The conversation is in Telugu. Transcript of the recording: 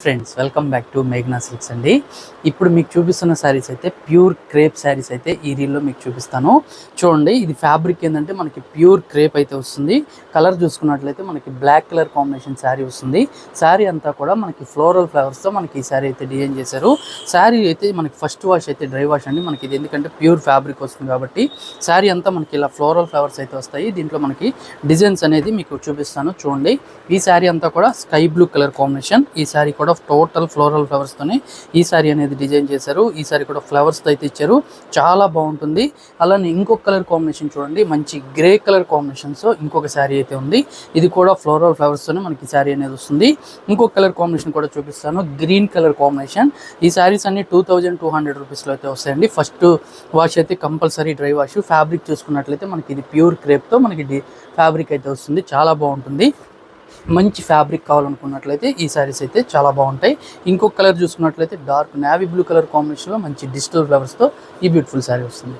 ఫ్రెండ్స్ వెల్కమ్ బ్యాక్ టు మేఘ్నా సిల్క్స్ అండి. ఇప్పుడు మీకు చూపిస్తున్న శారీస్ అయితే ప్యూర్ క్రేప్ శారీస్ అయితే ఈ రీల్లో మీకు చూపిస్తాను. చూడండి, ఇది ఫ్యాబ్రిక్ ఏంటంటే మనకి ప్యూర్ క్రేప్ అయితే వస్తుంది. కలర్ చూసుకున్నట్లయితే మనకి బ్లాక్ కలర్ కాంబినేషన్ శారీ వస్తుంది. శారీ అంతా కూడా మనకి ఫ్లోరల్ ఫ్లవర్స్తో మనకి ఈ శారీ అయితే డిజైన్ చేశారు. శారీ అయితే మనకి ఫస్ట్ వాష్ అయితే డ్రై వాష్ అండి. మనకి ఇది ఎందుకంటే ప్యూర్ ఫ్యాబ్రిక్ వస్తుంది కాబట్టి శారీ అంతా మనకి ఇలా ఫ్లోరల్ ఫ్లవర్స్ అయితే వస్తాయి. దీంట్లో మనకి డిజైన్స్ అనేది మీకు చూపిస్తాను. చూడండి, ఈ శారీ అంతా కూడా స్కై బ్లూ కలర్ కాంబినేషన్. ఈ శారీ కూడా టోటల్ ఫ్లోరల్ ఫ్లవర్స్ తోనే ఈ సారీ అనేది డిజైన్ చేశారు. ఈ సారీ కూడా ఫ్లవర్స్ తో అయితే ఇచ్చారు, చాలా బాగుంటుంది. అలానే ఇంకొక కలర్ కాంబినేషన్ చూడండి, మంచి గ్రే కలర్ కాంబినేషన్స్ ఇంకొక శారీ అయితే ఉంది. ఇది కూడా ఫ్లోరల్ ఫ్లవర్స్ తోనే మనకి శారీ అనేది వస్తుంది. ఇంకొక కలర్ కాంబినేషన్ కూడా చూపిస్తాను, గ్రీన్ కలర్ కాంబినేషన్. ఈ శారీస్ అన్ని 2200 రూపీస్లో అయితే వస్తాయండి. ఫస్ట్ వాష్ అయితే కంపల్సరీ డ్రై వాష్. ఫ్యాబ్రిక్ చూసుకున్నట్లయితే మనకి ఇది ప్యూర్ క్రేప్తో మనకి ఫ్యాబ్రిక్ అయితే వస్తుంది, చాలా బాగుంటుంది. మంచి ఫ్యాబ్రిక్ కావాలనుకున్నట్లయితే ఈ శారీస్ అయితే చాలా బాగుంటాయి. ఇంకొక కలర్ చూసుకున్నట్లయితే డార్క్ నేవీ బ్లూ కలర్ కాంబినేషన్లో మంచి డిజిటల్ ఫ్లవర్స్తో ఈ బ్యూటిఫుల్ శారీ వస్తుంది.